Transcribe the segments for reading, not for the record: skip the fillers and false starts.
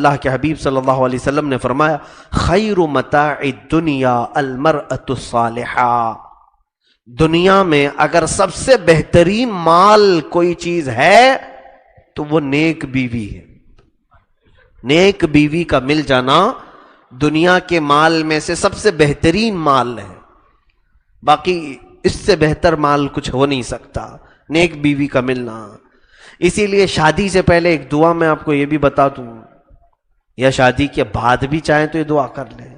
اللہ کے حبیب صلی اللہ علیہ وسلم نے فرمایا خیر متاع الدنیا المرأة الصالحہ، دنیا میں اگر سب سے بہترین مال کوئی چیز ہے تو وہ نیک بیوی ہے۔ نیک بیوی کا مل جانا دنیا کے مال میں سے سب سے بہترین مال ہے، باقی اس سے بہتر مال کچھ ہو نہیں سکتا، نیک بیوی کا ملنا۔ اسی لیے شادی سے پہلے ایک دعا میں آپ کو یہ بھی بتا دوں، یا شادی کے بعد بھی چاہیں تو یہ دعا کر لیں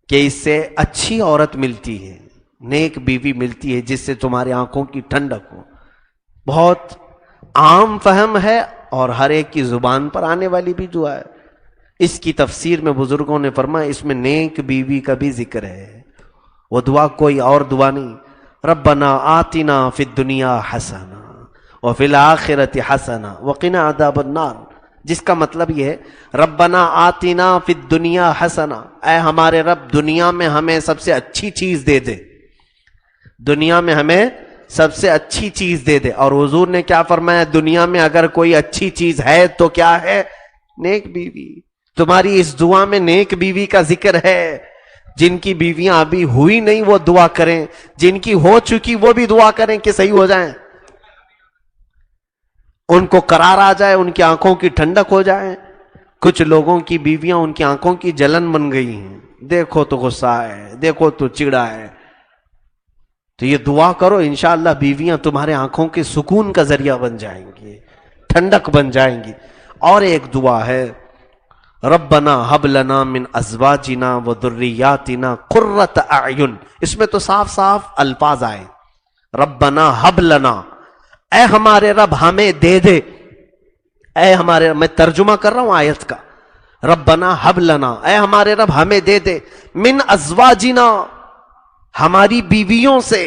کہ اس سے اچھی عورت ملتی ہے، نیک بیوی ملتی ہے جس سے تمہارے آنکھوں کی ٹھنڈک ہو۔ بہت عام فہم ہے اور ہر ایک کی زبان پر آنے والی بھی دعا ہے۔ اس کی تفسیر میں بزرگوں نے فرمایا اس میں نیک بیوی کا بھی ذکر ہے، وہ دعا کوئی اور دعا نہیں، ربنا آتنا فی الدنیا حسنہ وفی الآخرۃ حسنہ وقنا عذاب النار، جس کا مطلب یہ ہے ربنا آتنا فی الدنیا حسنہ، اے ہمارے رب دنیا میں ہمیں سب سے اچھی چیز دے دے، دنیا میں ہمیں سب سے اچھی چیز دے دے۔ اور حضور نے کیا فرمایا، دنیا میں اگر کوئی اچھی چیز ہے تو کیا ہے، نیک بیوی۔ تمہاری اس دعا میں نیک بیوی کا ذکر ہے، جن کی بیویاں ابھی ہوئی نہیں وہ دعا کریں، جن کی ہو چکی وہ بھی دعا کریں کہ صحیح ہو جائیں، ان کو قرار آ جائے، ان کی آنکھوں کی ٹھنڈک ہو جائے۔ کچھ لوگوں کی بیویاں ان کی آنکھوں کی جلن بن گئی ہیں، دیکھو تو غصہ ہے، دیکھو تو چڑا ہے، تو یہ دعا کرو انشاءاللہ بیویاں تمہارے آنکھوں کے سکون کا ذریعہ بن جائیں گی، ٹھنڈک بن جائیں گی۔ اور ایک دعا ہے ربنا ہب لنا من ازواجنا و ذریاتنا قرۃ اعین، اس میں تو صاف صاف الفاظ آئے ربنا ہب لنا، اے ہمارے رب ہمیں دے دے، اے ہمارے، میں ترجمہ کر رہا ہوں آیت کا، ربنا ہب لنا، اے ہمارے رب ہمیں دے دے، من ازواجنا، ہماری بیویوں سے،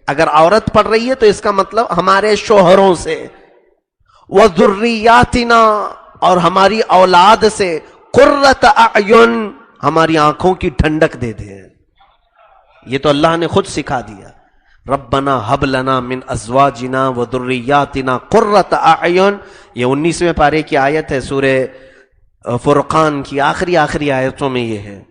اگر عورت پڑھ رہی ہے تو اس کا مطلب ہمارے شوہروں سے، وذریاتنا، اور ہماری اولاد سے، قرۃ اعین، ہماری آنکھوں کی ٹھنڈک دے دے۔ یہ تو اللہ نے خود سکھا دیا، ربنا ہب لنا من ازواجنا وذریاتنا قرۃ اعین، یہ 19ویں پارے کی آیت ہے سورہ فرقان کی آخری آیتوں میں یہ ہے،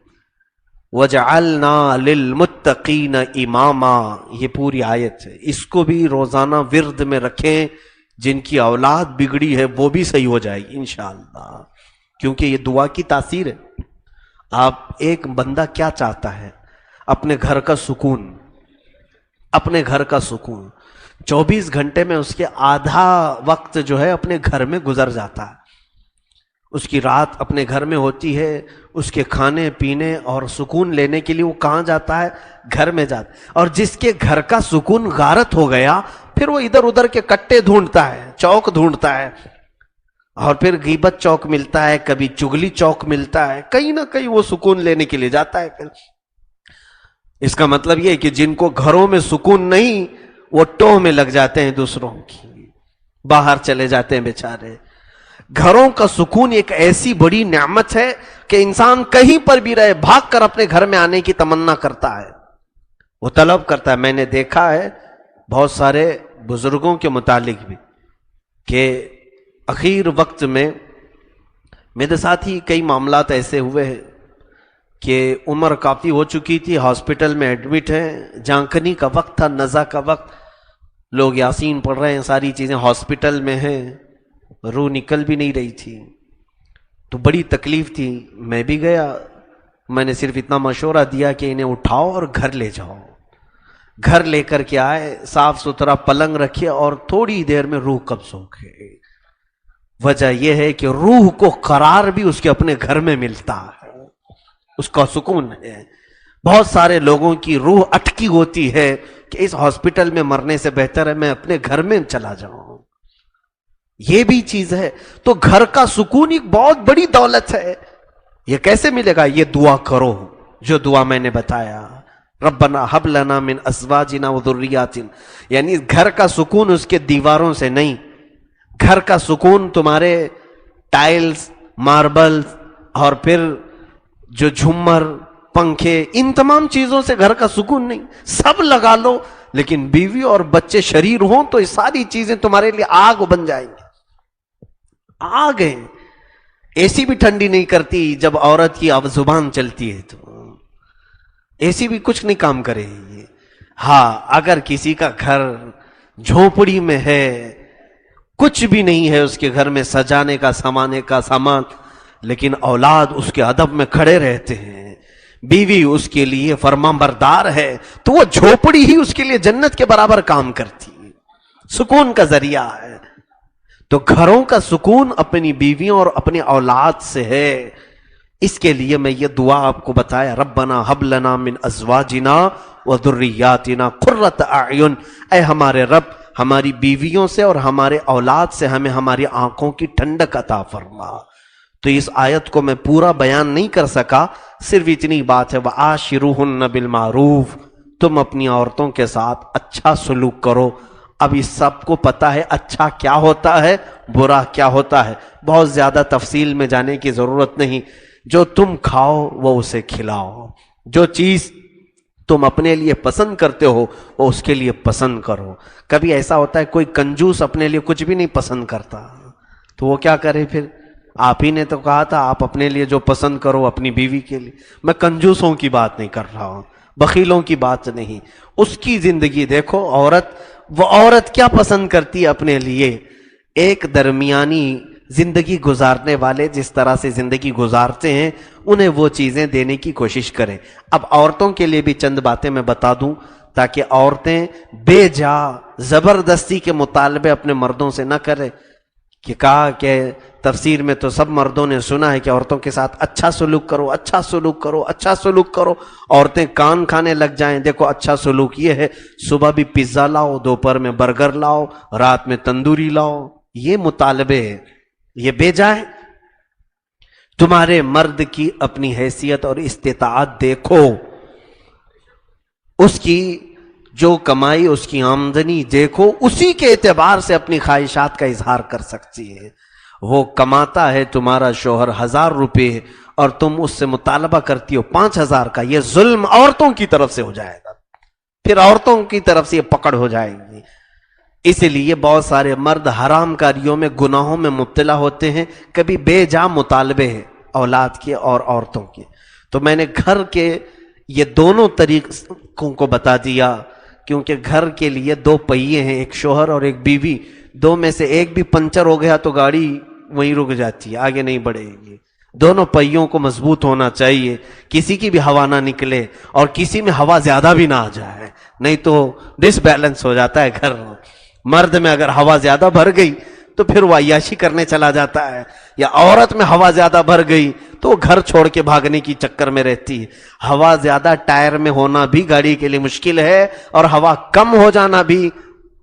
وجعلنا للمتقین اماما، یہ پوری آیت ہے، اس کو بھی روزانہ ورد میں رکھیں، جن کی اولاد بگڑی ہے وہ بھی صحیح ہو جائے گی انشاءاللہ، کیونکہ یہ دعا کی تاثیر ہے۔ آپ ایک بندہ کیا چاہتا ہے، اپنے گھر کا سکون، اپنے گھر کا سکون، 24 گھنٹے میں اس کے آدھا وقت جو ہے اپنے گھر میں گزر جاتا ہے، اس کی رات اپنے گھر میں ہوتی ہے، اس کے کھانے پینے اور سکون لینے کے لیے وہ کہاں جاتا ہے، گھر میں جاتا ہے۔ اور جس کے گھر کا سکون غارت ہو گیا پھر وہ ادھر ادھر کے کٹے ڈھونڈتا ہے، چوک ڈھونڈتا ہے، اور پھر غیبت چوک ملتا ہے، کبھی چگلی چوک ملتا ہے، کہیں نہ کہیں وہ سکون لینے کے لیے جاتا ہے۔ پھر اس کا مطلب یہ ہے کہ جن کو گھروں میں سکون نہیں وہ ٹوہ میں لگ جاتے ہیں دوسروں کی، باہر چلے جاتے ہیں بیچارے۔ گھروں کا سکون ایک ایسی بڑی نعمت ہے کہ انسان کہیں پر بھی رہے بھاگ کر اپنے گھر میں آنے کی تمنا کرتا ہے، وہ طلب کرتا ہے۔ میں نے دیکھا ہے بہت سارے بزرگوں کے متعلق بھی کہ اخیر وقت میں میرے ساتھ ہی کئی معاملات ایسے ہوئے ہیں کہ عمر کافی ہو چکی تھی، ہاسپٹل میں ایڈمٹ ہیں، جانکنی کا وقت تھا، نزا کا وقت، لوگ یاسین پڑھ رہے ہیں، ساری چیزیں، ہاسپٹل میں ہیں، روح نکل بھی نہیں رہی تھی، تو بڑی تکلیف تھی۔ میں بھی گیا، میں نے صرف اتنا مشورہ دیا کہ انہیں اٹھاؤ اور گھر لے جاؤ۔ گھر لے کر کے آئے، صاف ستھرا پلنگ رکھے، اور تھوڑی دیر میں روح قبض ہو گئی۔ وجہ یہ ہے کہ روح کو قرار بھی اس کے اپنے گھر میں ملتا ہے، اس کا سکون ہے۔ بہت سارے لوگوں کی روح اٹکی ہوتی ہے کہ اس ہاسپٹل میں مرنے سے بہتر ہے میں اپنے گھر میں چلا جاؤں، یہ بھی چیز ہے۔ تو گھر کا سکون ایک بہت بڑی دولت ہے۔ یہ کیسے ملے گا؟ یہ دعا کرو جو دعا میں نے بتایا، ربنا ہب لنا من ازواجنا وذریاتنا، یعنی گھر کا سکون اس کے دیواروں سے نہیں، گھر کا سکون تمہارے ٹائلز، ماربل، اور پھر جو جھومر، پنکھے، ان تمام چیزوں سے گھر کا سکون نہیں۔ سب لگا لو لیکن بیوی اور بچے شریر ہوں تو یہ ساری چیزیں تمہارے لیے آگ بن جائیں گی، آگ ہیں۔ اے سی بھی ٹھنڈی نہیں کرتی جب عورت کی زبان چلتی ہے، تو اے سی بھی کچھ نہیں کام کرے گی۔ ہاں اگر کسی کا گھر جھونپڑی میں ہے، کچھ بھی نہیں ہے اس کے گھر میں سجانے کا سامانے کا سامان، لیکن اولاد اس کے ادب میں کھڑے رہتے ہیں، بیوی اس کے لیے فرمان بردار ہے، تو وہ جھونپڑی ہی اس کے لیے جنت کے برابر کام کرتی ہے، سکون کا ذریعہ ہے۔ تو گھروں کا سکون اپنی بیویوں اور اپنی اولاد سے ہے۔ اس کے لیے میں یہ دعا آپ کو بتایا، ربنا ہب لنا من ازواجنا وذریاتنا قرۃ اعین، اے ہمارے رب ہماری بیویوں سے اور ہمارے اولاد سے ہمیں ہماری آنکھوں کی ٹھنڈک عطا فرما۔ تو اس آیت کو میں پورا بیان نہیں کر سکا، صرف اتنی بات ہے وعاشروہن بالمعروف، تم اپنی عورتوں کے ساتھ اچھا سلوک کرو۔ اب اس سب کو پتا ہے اچھا کیا ہوتا ہے، برا کیا ہوتا ہے، بہت زیادہ تفصیل میں جانے کی ضرورت نہیں۔ جو تم کھاؤ وہ اسے کھلاؤ، جو چیز تم اپنے لیے پسند کرتے ہو وہ اس کے لیے پسند کرو۔ کبھی ایسا ہوتا ہے کوئی کنجوس اپنے لیے کچھ بھی نہیں پسند کرتا، تو وہ کیا کرے پھر؟ آپ ہی نے تو کہا تھا آپ اپنے لیے جو پسند کرو اپنی بیوی کے لیے۔ میں کنجوسوں کی بات نہیں کر رہا ہوں، بخیلوں کی بات نہیں، اس کی زندگی دیکھو۔ وہ عورت کیا پسند کرتی ہے اپنے لیے؟ ایک درمیانی زندگی گزارنے والے جس طرح سے زندگی گزارتے ہیں انہیں وہ چیزیں دینے کی کوشش کریں۔ اب عورتوں کے لیے بھی چند باتیں میں بتا دوں تاکہ عورتیں بے جا زبردستی کے مطالبے اپنے مردوں سے نہ کریں، کہ کہا کہ تفسیر میں تو سب مردوں نے سنا ہے کہ عورتوں کے ساتھ اچھا سلوک کرو، اچھا سلوک کرو، اچھا سلوک کرو، عورتیں کان کھانے لگ جائیں۔ دیکھو اچھا سلوک یہ ہے صبح بھی پیزا لاؤ، دوپہر میں برگر لاؤ، رات میں تندوری لاؤ، یہ مطالبے ہیں، یہ بے جا ہے۔ تمہارے مرد کی اپنی حیثیت اور استطاعت دیکھو، اس کی جو کمائی، اس کی آمدنی دیکھو، اسی کے اعتبار سے اپنی خواہشات کا اظہار کر سکتی ہے۔ وہ کماتا ہے تمہارا شوہر 1000 روپے اور تم اس سے مطالبہ کرتی ہو 5000 کا، یہ ظلم عورتوں کی طرف سے ہو جائے گا، پھر عورتوں کی طرف سے یہ پکڑ ہو جائے گی۔ اس لیے بہت سارے مرد حرام کاریوں میں، گناہوں میں مبتلا ہوتے ہیں، کبھی بے جا مطالبے ہیں اولاد کے اور عورتوں کے۔ تو میں نے گھر کے یہ دونوں طریقوں کو بتا دیا، کیونکہ گھر کے لیے 2 پہیے ہیں، ایک شوہر اور ایک بیوی، 2 میں سے ایک بھی پنچر ہو گیا تو گاڑی وہیں رک جاتی ہے، آگے نہیں بڑھے گی۔ دونوں پہیوں کو مضبوط ہونا چاہیے، کسی کی بھی ہوا نہ نکلے اور کسی میں ہوا زیادہ بھی نہ آ جائے، نہیں تو ڈس بیلنس ہو جاتا ہے گھر۔ مرد میں اگر ہوا زیادہ بھر گئی تو پھر وہ عیاشی کرنے چلا جاتا ہے، یا عورت میں ہوا زیادہ بھر گئی تو گھر چھوڑ کے بھاگنے کی چکر میں رہتی ہے۔ ہوا زیادہ ٹائر میں ہونا بھی گاڑی کے لیے مشکل ہے اور ہوا کم ہو جانا بھی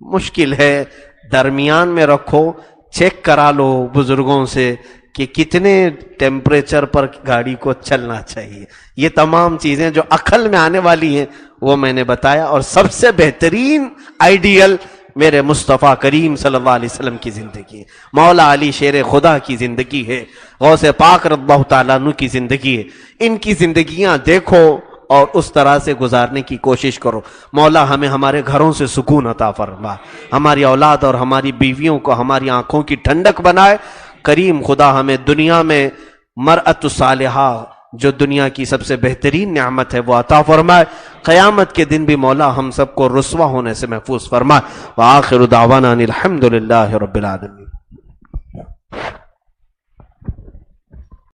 مشکل ہے، درمیان میں رکھو۔ چیک کرا لو بزرگوں سے کہ کتنے ٹیمپریچر پر گاڑی کو چلنا چاہیے۔ یہ تمام چیزیں جو عقل میں آنے والی ہیں وہ میں نے بتایا، اور سب سے بہترین آئیڈیل میرے مصطفیٰ کریم صلی اللہ علیہ وسلم کی زندگی ہے، مولا علی شیر خدا کی زندگی ہے، غوث پاک رضی اللہ تعالیٰ عنہ کی زندگی ہے۔ ان کی زندگیاں دیکھو اور اس طرح سے گزارنے کی کوشش کرو۔ مولا ہمیں ہمارے گھروں سے سکون عطا فرما، ہماری اولاد اور ہماری بیویوں کو ہماری آنکھوں کی ٹھنڈک بنائے۔ کریم خدا ہمیں دنیا میں مرأۃ صالحہ جو دنیا کی سب سے بہترین نعمت ہے وہ عطا فرمائے، قیامت کے دن بھی مولا ہم سب کو رسوا ہونے سے محفوظ فرمائے۔ وآخر دعوانا ان الحمد للہ رب العالمین۔